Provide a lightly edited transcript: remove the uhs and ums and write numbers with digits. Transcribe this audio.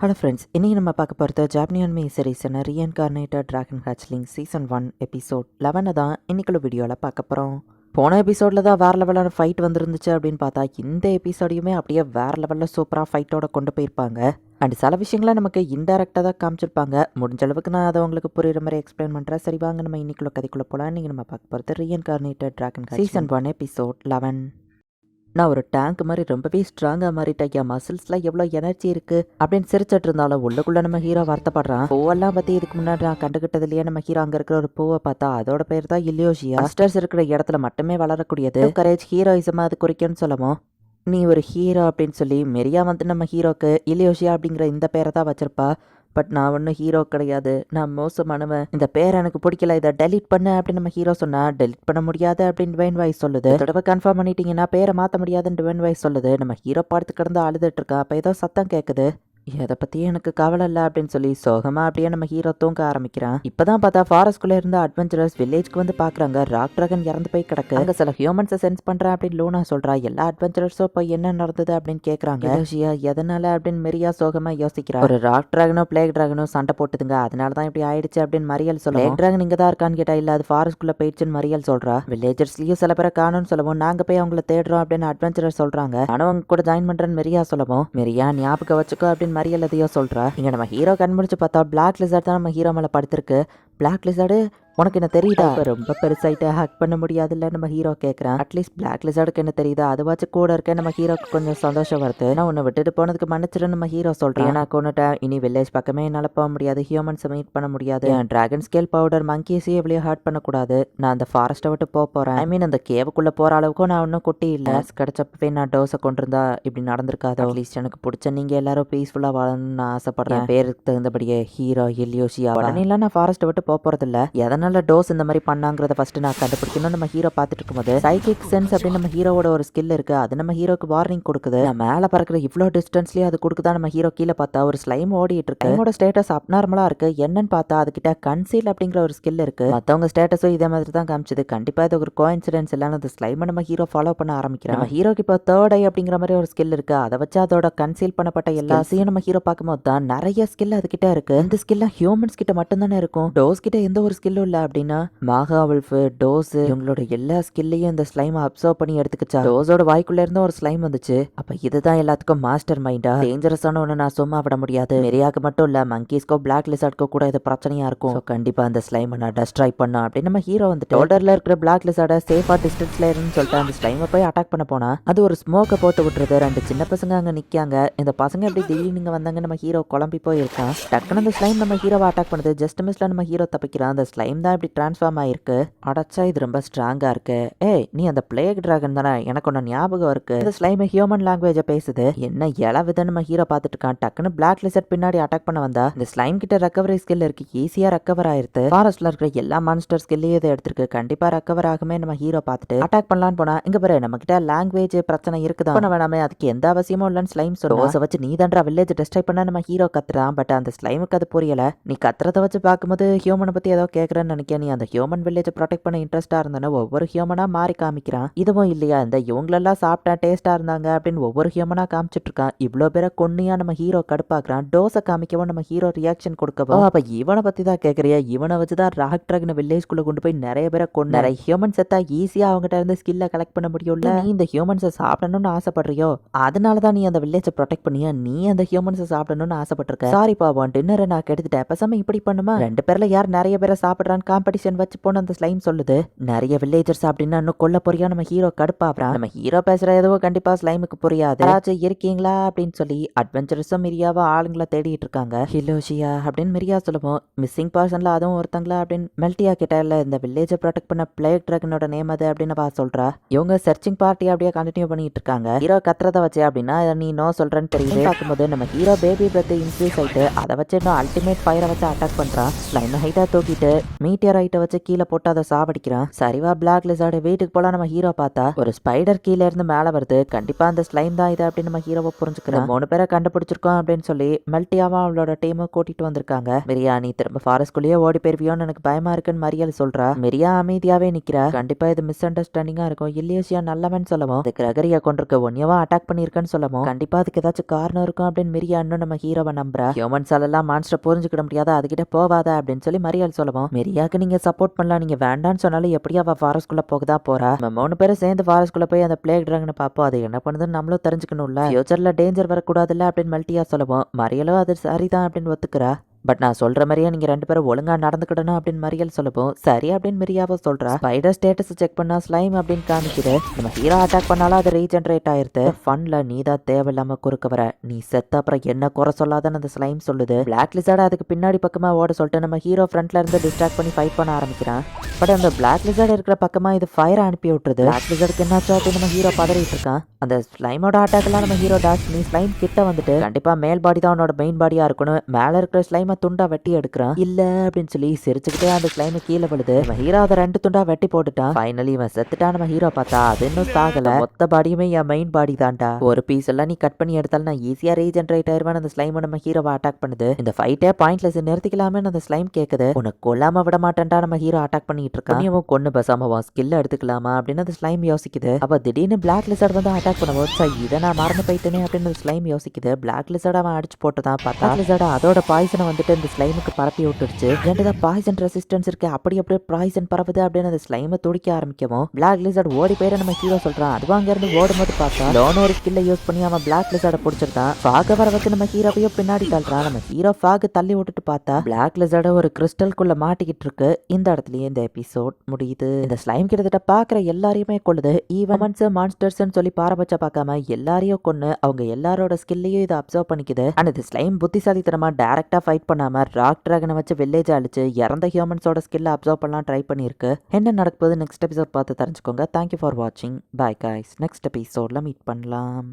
Hello friends, இன்றைக்கி நம்ம பார்க்க போகிறது ஜாப்பனியன் மே சீரீஸான ரீஇன்கார்னேட்டட் டிராகன் ஹேட்ச்லிங் சீசன் 1 எபிசோட் 11 தான் இன்னைக்குள்ள வீடியோவில் பார்க்க போகிறோம். போன எபிசோடில் தான் வேறு லெவலான ஃபைட் வந்துருந்துச்சு அப்படின்னு பார்த்தா இந்த எபிசோடையுமே அப்படியே வேறு லெவலில் சூப்பராக ஃபைட்டோட கொண்டு போயிருப்பாங்க. அண்ட் சில விஷயங்களை நமக்கு இன்டெரக்டாக தான் காமிச்சிருப்பாங்க. முடிஞ்ச அளவுக்கு நான் அதை உங்களுக்கு புரியுற மாதிரி எக்ஸ்பிளைன் பண்ணுறேன். சரி வாங்க நம்ம இன்னைக்குள்ள கதைக்குள்ளே போகலாம். இன்றைக்கி நம்ம பார்க்க போகிறது ரீஇன்கார்னேட்டட் டிராகன் சீசன் 1 எபிசோட் 11. நான் ஒரு டேங்க் மாதிரி ரொம்பவே ஸ்ட்ராங்காக மாறிட்டேன். என் மசில்ஸ்லாம் எவ்வளோ எனர்ஜி இருக்குது அப்படின்னு சிரிச்சிட்டு இருந்தாலும் உள்ளுக்குள்ளே நம்ம ஹீரோ வருத்தப்படுறான். பூவெல்லாம் பற்றி இதுக்கு முன்னாடி நான் கண்டுகிட்டதுலேயே நம்ம ஹீரோ அங்கே இருக்கிற ஒரு பூவை பார்த்தா அதோட பேர் தான் இலியோஷியா. மாஸ்டர்ஸ் இருக்கிற இடத்துல மட்டுமே வளரக்கூடியது. கரேஜ் ஹீரோயிசமாக அது குறிக்கும்னு சொல்லவும் நீ ஒரு ஹீரோ அப்படின்னு சொல்லி மெரியா வந்து நம்ம ஹீரோக்கு இலியோஷியா அப்படிங்கிற இந்த பேரை தான் வச்சிருப்பா. பட் நான் ஒன்றும் ஹீரோ கிடையாது, நான் மோசமானவன், இந்த பேர் எனக்கு பிடிக்கல, இதை டெலிட் பண்ணு அப்படின்னு நம்ம ஹீரோ சொன்னா டெலிட் பண்ண முடியாது அப்படின்னு டுவேன் வாய்ஸ் சொல்லுது. தடவை கன்ஃபார்ம் பண்ணிட்டீங்கன்னா பேரை மாற்ற முடியாதுன்னு டுவேன் வாய்ஸ் சொல்லுது. நம்ம ஹீரோ பார்த்து கிடந்து அழுதுட்டு இருக்கா. அப்போ ஏதோ சத்தம் கேட்குது. எதை பற்றியும் எனக்கு கவலை இல்லை அப்படின்னு சொல்லி சோகமாக அப்படியே நம்ம ஹீரோ தூங்க ஆரம்பிக்கிறான். இப்போதான் பார்த்தா ஃபாரஸ்ட்குள்ளே இருந்த அட்வென்ச்சரர்ஸ் வில்லேஜ்க்கு வந்து பார்க்குறாங்க. ராக் டிராகன் இறந்து போய் கிடக்கு. அங்கே சில ஹியூமன்ஸை சென்ஸ் பண்ணுறேன் அப்படின்னு லூனா சொல்கிறா. எல்லா அட்வென்ச்சரர்ஸும் இப்போ என்ன நடந்தது அப்படின்னு கேட்குறாங்க. எதனால அப்படின்னு மெரியா சோகமாக யோசிக்கிறா. ஒரு ராக் டிராகனோ பிளேக் டிராகனோ சண்டை போட்டுதுங்க, அதனால தான் இப்படி ஆயிடுச்சு அப்படின்னு மரியல் சொல்ல. பிளேக் டிராகன் இங்கே தான் இருக்கான்னு கேட்டா இல்லை அது ஃபாரஸ்ட்குள்ளே போயிடுச்சுன்னு மரியல் சொல்கிறா. வில்லேஜர்ஸ்லேயும் சில பேரை காணும்னு சொல்லவும் நாங்கள் போய் அவங்கள தேடுறோம் அப்படின்னு அட்வென்ச்சரர் சொல்கிறாங்க. ஆனால் அவங்க கூட ஜாயின் பண்ணுறேன்னு மெரியா சொல்லவும் மெரியா ஞாபகம் வச்சுக்கோ அப்படின்னு மரியல் எதையோ சொல்கிறா. இங்க நம்ம ஹீரோ கண் முடிச்சு பார்த்தா பிளாக் லிசார்ட் தான் நம்ம ஹீரோ மேலே படுத்திருக்கு. பிளாக் லிசார்டு உனக்கு என்ன தெரியுதா? ரொம்ப பெருசாயிட்டு ஹேக் பண்ண முடியாதுல்ல நம்ம ஹீரோ கேட்குறான். அட்லீஸ்ட் பிளாக் லிசார்டுக்கு என்ன தெரியுதா? அதுவாச்சும் கூட இருக்க நம்ம ஹீரோக்கு கொஞ்சம் சந்தோஷம் வருது. நான் உன்னை விட்டுட்டு போனதுக்கு மன்னிச்சிரு நம்ம ஹீரோ சொல்கிறேன். நான் கொண்டுட்டேன், இனி வில்லேஜ் பக்கமே என்னால் போக முடியாது, ஹியூமன்ஸை மீட் பண்ண முடியாது, டிராகன் ஸ்கேல் பவுடர் மங்கீஸையும் எவ்வளோ ஹர்ட் பண்ணக்கூடாது, நான் அந்த ஃபாரஸ்ட்டை விட்டு போகிறேன். ஐ மீன் அந்த கேவுக்குள்ளே போகிற அளவுக்கும் நான் ஒன்றும் குட்டி இல்லை. கிடைச்சப்பவே நான் டோஸை கொண்டிருந்தா இப்படி நடந்திருக்காது. அட்லீஸ்ட் எனக்கு பிடிச்ச நீங்கள் எல்லாரும் பீஸ்ஃபுல்லாக வாழணும்னு நான் ஆசைப்படுறேன். பேருக்கு தகுந்தபடியே ஹீரோ இலியோஷியா. உடனேலாம் நான் ஃபாரஸ்ட்டை விட்டு போகிறதில்ல. எதனால டோஸ் இந்த மாதிரி பண்ணாங்கிறத ஃபர்ஸ்ட் நான் கண்டுபிடிக்கணும். நம்ம ஹீரோ பார்த்துட்டு இருக்கும்போது சைக்கிக் சென்ஸ் அப்படின்னு நம்ம ஹீரோவோட ஒரு ஸ்கில் இருக்கு. அது நம்ம ஹீரோக்கு வார்னிங் கொடுக்குது. நான் மேலே பறக்கிற இவ்வளோ டிஸ்டன்ஸ்லயே அது கொடுக்குதா. நம்ம ஹீரோ கீழே பார்த்தா ஒரு ஸ்லைம் ஓடிட்டு இருக்கு. ஸ்லைமோட ஸ்டேட்டஸ் அப்நார்மலா இருக்கு. என்னன்னு பார்த்தா அதுகிட்ட கன்சீல் அப்படிங்கிற ஒரு ஸ்கில் இருக்கு. மற்றவங்க ஸ்டேட்டஸும் இதே மாதிரி தான் காமிச்சது. கண்டிப்பா இது ஒரு கோஇன்சிடென்ஸ் இல்லைன்னு அந்த ஸ்லைமை நம்ம ஹீரோ ஃபாலோ பண்ண ஆரம்பிக்கிறோம். நம்ம ஹீரோக்கு இப்போ தேர்ட் ஐ அப்படிங்கிற மாதிரி ஒரு ஸ்கில் இருக்கு. அதை வச்சு அதோட கன்சீல் பண்ணப்பட்ட எல்லாத்தையும் நம்ம ஹீரோ பார்க்கும்போது தான் நிறைய ஸ்கில் அதுகிட்ட இருக்கு. இந்த ஸ்கில்லாம் ஹியூமன்ஸ் கிட்ட மட்டும் தானே இருக்கும். டோஸ் கிட்ட எந்த ஒரு ஸ்கில்லும் இல்லை அப்படின்னா மாகாவல்ஃபு டோஸ் இவங்களோட எல்லா ஸ்கில்லையும் இந்த ஸ்லைம் அப்சர்வ் பண்ணி எடுத்துக்கிச்சா. டோஸோட வாய்க்குள்ள இருந்த ஒரு ஸ்லைம் வந்துச்சு. அப்ப இதுதான் எல்லாத்துக்கும் மாஸ்டர் மைண்டா. டேஞ்சரஸான ஒன்று நான் சும்மா விட முடியாது. மெரியாக்கு மட்டும் இல்ல மங்கீஸ்க்கோ பிளாக் லிசார்ட்க்கோ கூட இது பிரச்சனையா இருக்கும். கண்டிப்பா அந்த ஸ்லைமை நான் டெஸ்ட்ராய் பண்ண அப்படின்னு நம்ம ஹீரோ வந்துட்டு ஷோல்டர்ல இருக்கிற பிளாக் லிசார்ட சேஃபா டிஸ்டன்ஸ்ல இருன்னு சொல்லிட்டு அந்த ஸ்லைமை போய் அட்டாக் பண்ண போனா அது ஒரு ஸ்மோக்கை போட்டு விட்டுருது. ரெண்டு சின்ன பசங்க அங்க நிக்காங்க. இந்த பசங்க எப்படி திடீர்னு இங்க வந்தாங்க. நம்ம ஹீரோ குழம்பி போயிருக்கான். டக்குனு அந்த ஸ்லைம் நம்ம ஹீரோவை அட்டாக் பண்ணுது. ஜஸ்ட் மிஸ்ல நம்ம ஹீரோ தப்பிக்கிறான். அந்த ஸ்லைம் தான் இப்படி டிரான்ஸ்ஃபார்ம் ஆயிருக்கு. அடச்சா இது ரொம்ப ஸ்ட்ராங்கா இருக்கு. ஏய் நீ அந்த பிளேக் டிராகன் தானே, எனக்கு ஒன்று ஞாபகம் இருக்கு. இந்த ஸ்லைம் ஹியூமன் லாங்குவேஜை பேசுது. என்ன இளவுதுன்னு நம்ம ஹீரோ பார்த்துட்டு இருக்கான். டக்குன்னு பிளாக் லிசர்ட் பின்னாடி அட்டாக் பண்ண வந்தா இந்த ஸ்லைம் கிட்ட ரெக்கவரி ஸ்கில் இருக்கு. ஈஸியா ரெக்கவர் ஆயிருது. ஃபாரஸ்ட்ல இருக்கிற எல்லா மான்ஸ்டர் ஸ்கில்லையும் இதை எடுத்திருக்கு. கண்டிப்பா ரெக்கவர் ஆகுமே நம்ம ஹீரோ பார்த்துட்டு அட்டாக் பண்ணலான்னு போனா இங்க பாரு நம்ம கிட்ட லாங்குவேஜ் பிரச்சனை இருக்குதா பண்ண வேணாமே, அதுக்கு எந்த அவசியமும் இல்லைன்னு ஸ்லைம் சொல்லுவோம். வச்சு நீ தான்றா வில்லேஜ் டெஸ்ட்ரை பண்ண நம்ம ஹீரோ கத்துறான். பட் அந்த ஸ்லைமுக்கு அது புரியல. நீ கத்துறத வச்சு பார்க்கும்போது ஹியூமனை பத்தி ஏதோ கேட்கறேன்னு நினைக்க. நீ அந்த ஹியூமன் வில்லேஜ் ப்ரொடெக்ட் பண்ண இன்ட்ரெஸ்டா இருந்தானே ஒவ்வொரு ஹியூமனா மாறி காமிக்கிறான். இதுவும் இல்லையா இந்த இவங்களெல்லாம் சாப்பிட்டா டேஸ்டா இருந்தாங்க அப்படின்னு ஒவ்வொரு ஹியூமனா காமிச்சிட்டு இருக்கான். இவ்வளோ பேரை கொன்னியா நம்ம ஹீரோ கடுப்பாக்குறான். டோஸை காமிக்கவும் நம்ம ஹீரோ ரியாக்ஷன் கொடுக்கவும் அப்ப இவனை பத்தி தான் கேட்கறியா? இவனை வச்சுதான் ராக் டிராகன் வில்லேஜ்குள்ள கொண்டு போய் நிறைய பேரை கொண்டு நிறைய ஹியூமன்ஸ் செத்தா ஈஸியா அவங்ககிட்ட இருந்து ஸ்கில்ல கலெக்ட் பண்ண முடியும்ல. நீ இந்த ஹியூமன்ஸை சாப்பிடணும்னு ஆசைப்படுறியோ அதனாலதான் நீ அந்த வில்லேஜை ப்ரொடெக்ட் பண்ணியா. நீ அந்த ஹியூமன்ஸை சாப்பிடணும்னு ஆசைப்பட்டிருக்க. சாரி பாவம் டின்னரை நான் கெடுத்துட்டேன். பேசாம இப்படி பண்ணுமா ரெண்டு பேர்ல யார் நிறைய பேரை சாப்பிடுறான்னு காம்படிஷன் வச்சு போன அந்த ஸ்லைம் சொல்லுது. நிறைய வில்லேஜர்ஸ் அப்படின்னா இன்னும் கொல்ல போறியா நம்ம ஹீரோ கடுப்பாகிறான். நம்ம ஹீரோ பேசுற எதுவும் கண்டிப்பா ஸ்லைமுக்கு புரியாது. யாராச்சும் இருக்கீங்களா அப்படின்னு சொல்லி அட்வென்ச்சரஸும் மிரியாவா ஆளுங்களை தேடிட்டு இருக்காங்க. ஹிலோஷியா அப்படின்னு மிரியா சொல்லுவோம். மிஸ்ஸிங் பர்சன்ல அதுவும் ஒருத்தங்களா அப்படின்னு மெல்டியா கிட்ட இந்த வில்லேஜை ப்ரொடெக்ட் பண்ண பிளேக் டிராகனோட நேம் அது அப்படின்னு பா சொல்றா. இவங்க சர்ச்சிங் பார்ட்டி அப்படியே கண்டினியூ பண்ணிட்டு இருக்காங்க. ஹீரோ கத்துறத வச்சு அப்படின்னா நீ நோ சொல்றேன்னு தெரியுது. பார்க்கும்போது நம்ம ஹீரோ பேபி பிரத் இன்க்ரீஸ் ஆயிட்டு அதை வச்சு இன்னும் அல்டிமேட் ஃபயரை வச்சு அட்டாக் பண்றான். ஸ்லைம் ஹைட்டா தூக்கிட்டு மீட்டியரைட்டை வச்சு கீழே போட்டு அதை சாவடிக்கிறான். சரிவா பிளாக் லிசார்டு வீட்டுக்கு போல நம்ம ஹீரோ பார்த்தா ஒரு ஸ்பைடர் கீழே இருந்து மேல வருது. கண்டிப்பா அந்த ஸ்லைம் தான் இது அப்படின்னு நம்ம ஹீரோவை புரிஞ்சுக்கிறோம். 3 பேரை கண்டுபிடிச்சிருக்கோம் அப்படின்னு சொல்லி மெல்டியாவா அவளோட டீமை கூட்டிட்டு வந்திருக்காங்க. மிரியா நீ திரும்ப ஃபாரஸ்ட்குள்ளேயே ஓடி போயிருவியோன்னு எனக்கு பயமா இருக்குன்னு மரியல் சொல்றா. மிரியா அமைதியாவே நிக்கிறா. கண்டிப்பா இது மிஸ் அண்டர்ஸ்டாண்டிங்கா இருக்கும். இல்லியோசியா நல்லவன் சொல்லவும் அது கிரகரியா கொண்டிருக்க ஒன்னியவா அட்டாக் பண்ணிருக்கன்னு சொல்லவும் கண்டிப்பா அதுக்கு ஏதாச்சும் காரணம் இருக்கும் அப்படின்னு மிரியா இன்னும் நம்ம ஹீரோவை நம்புறா. ஹியூமன்ஸால எல்லாம் மான்ஸ்டர் புரிஞ்சுக்கிட முடியாதா, அதுகிட்ட போவாத அப்படின்னு சொல்லி மரியாதை சொல்லவும் மிரியாக்கு நீங்க சப்போர்ட் பண்ணலாம், நீங்க வேண்டான்னு சொன்னாலும் எப்படி அவ ஃபாரஸ்ட்குள்ள போகதா போறா. நம்ம 3 பேரும் சேர்ந்து ஃபாரஸ்ட்குள்ள போய் அந்த பிளேக் டிராகனை பார்ப்போம். அது என்ன பண்ணுதுன்னு நம்மளும் தெரிஞ்சுக்கணும்ல. ஃபியூச்சர்ல டேஞ்சர் வரக்கூடாதுல்ல அப்படின்னு மெல்டியா சொல்லவும் மரியலோ அது சரிதான் அப்படின்னு ஒத்துக்கிறா. பட் நான் சொல்ற மாதிரியே நீங்க 2 பேரும் ஒழுங்கா நடந்துக்கிடணும் அப்படின்னு மரியல் சொல்லவும் சரி அப்படின்னு மிரியாவோ சொல்றா. ஸ்பைடர் ஸ்டேட்டஸ் செக் பண்ணா ஸ்லைம் அப்படின்னு காமிக்குது. நம்ம ஹீரோ அட்டாக் பண்ணாலும் அது ரீஜென்ரேட் ஆயிருது. ஃபன்ல நீ தான் தேவையில்லாம குறுக்க வர, நீ செத்த அப்புறம் என்ன குறை சொல்லாதன்னு அந்த ஸ்லைம் சொல்லுது. பிளாக் லிசார்ட் அதுக்கு பின்னாடி பக்கமா ஓட சொல்லிட்டு நம்ம ஹீரோ ஃப்ரண்ட்ல இருந்து டிஸ்ட்ராக்ட் பண்ணி ஃபைட் பண்ண ஆரம்பிக்கிறான். பட் அந்த பிளாக் லிசார்ட் இருக்கிற பக்கமா இது ஃபயர் அனுப்பி விட்டுருது. பிளாக் லிசார்டுக்கு என்னாச்சோ அப்படின்னு நம்ம ஹீரோ பதறிட்டு இருக்கான். அந்த ஸ்லைமோட அட்டாக் எல்லாம் நம்ம ஹீரோ டாஷ் பண்ணி ஸ்லைம் கிட்ட வந்துட்டு கண்டிப்பா மேல் பாடி தான் உன்னோட மெயின் பாடியா இருக்கணும், மேல இருக்கிற ஸ்லைம் துண்டா வெட்டி எடுக்கிறான் இல்ல அப்படின்னு சொல்லி சிரிச்சுக்கிட்டே அந்த ஸ்லைம் கீழே விழுது. நம்ம ஹீரோ அதை 2 துண்டா வெட்டி போட்டுட்டான். ஃபைனலி இவன் செத்துட்டான். நம்ம ஹீரோ பார்த்தா அது இன்னும் சாகல. மொத்த பாடியுமே என் மெயின் பாடி தான்டா, ஒரு பீஸ் எல்லாம் நீ கட் பண்ணி எடுத்தாலும் நான் ஈஸியா ரீஜென்ரேட் ஆயிருவேன். அந்த ஸ்லைம் நம்ம ஹீரோவை அட்டாக் பண்ணுது. இந்த ஃபைட்டே பாயிண்ட்லெஸ், நிறுத்திக்கலாமே அந்த ஸ்லைம் கேக்குது. உனக்கு கொல்லாம விட மாட்டேன்டா நம்ம ஹீரோ அட்டாக் பண்ணிட்டு இருக்கான். அவன் கொன்னு பேசாம அவன் ஸ்கில் எடுத்துக்கலாமா அப்படின்னு அந்த ஸ்லைம் யோசிக்குது. அப்ப திடீர்னு பிளாக் லிசார்ட் வந்து அட்டாக் பண்ணுவோம். இதை நான் மறந்து போயிட்டேனே அப்படின்னு ஸ்லைம் யோசிக்குது. பிளாக் லிசார்ட் அவன் அடிச்சு போட்டுதான் பார்த்தா லிசார்ட் அதோட பாய்சனை வந்துட்டு இந்த ஸ்லைமுக்கு பரப்பி விட்டுருச்சு. ஏன்டா பாய்சன் ரெசிஸ்டன்ஸ் இருக்கு, அப்படி அப்படியே பாய்சன் பரவுது அப்படின்னு அந்த ஸ்லைமை துடிக்க ஆரம்பிக்கவும் பிளாக் லிசார்ட் ஓடி போயிட நம்ம ஹீரோ சொல்றான். அதுவும் அங்க இருந்து ஓடும்போது பார்த்தா லோன் ஒரு ஸ்கில்ல யூஸ் பண்ணி அவன் பிளாக் லிசார்ட பிடிச்சிருக்கான். ஃபாக வர வச்சு நம்ம ஹீரோவையும் பின்னாடி தள்ளுறான். நம்ம ஹீரோ ஃபாக தள்ளி விட்டுட்டு பார்த்தா பிளாக் லிசார்ட ஒரு கிறிஸ்டல்குள்ள மாட்டிக்கிட்டு இருக்கு. இந்த இடத்துலயே இந்த எபிசோட் முடியுது. இந்த ஸ்லைம் கிட்டத்தட்ட பாக்குற எல்லாரையுமே கொள்ளுது. ஈவன்ஸ் மான்ஸ்டர்ஸ் சொல்லி பாரபட்ச பார்க்காம எல்லாரையும் கொன்னு அவங்க எல்லாரோட ஸ்கில்லையும் இதை அப்சர்வ் பண்ணிக்குது. அண்ட் இந்த ஸ்லைம் புத்திசாலித்தனமா டைரக்டா ஃபைட் பண்ணாம ராக் டிராகனை வச்சு வில்லேஜ் அழிச்சு இறந்த ஹியூமன்ஸோட ஸ்கில்லை அப்சர்வ் பண்ணலாம் ட்ரை பண்ணியிருக்கு. என்ன நடக்குது நெக்ஸ்ட் எபிசோட் பார்த்து தெரிஞ்சுக்கோங்க. தேங்க்யூ ஃபார் வாட்சிங். பை கைஸ், நெக்ஸ்ட் எபிசோட்ல மீட் பண்ணலாம்.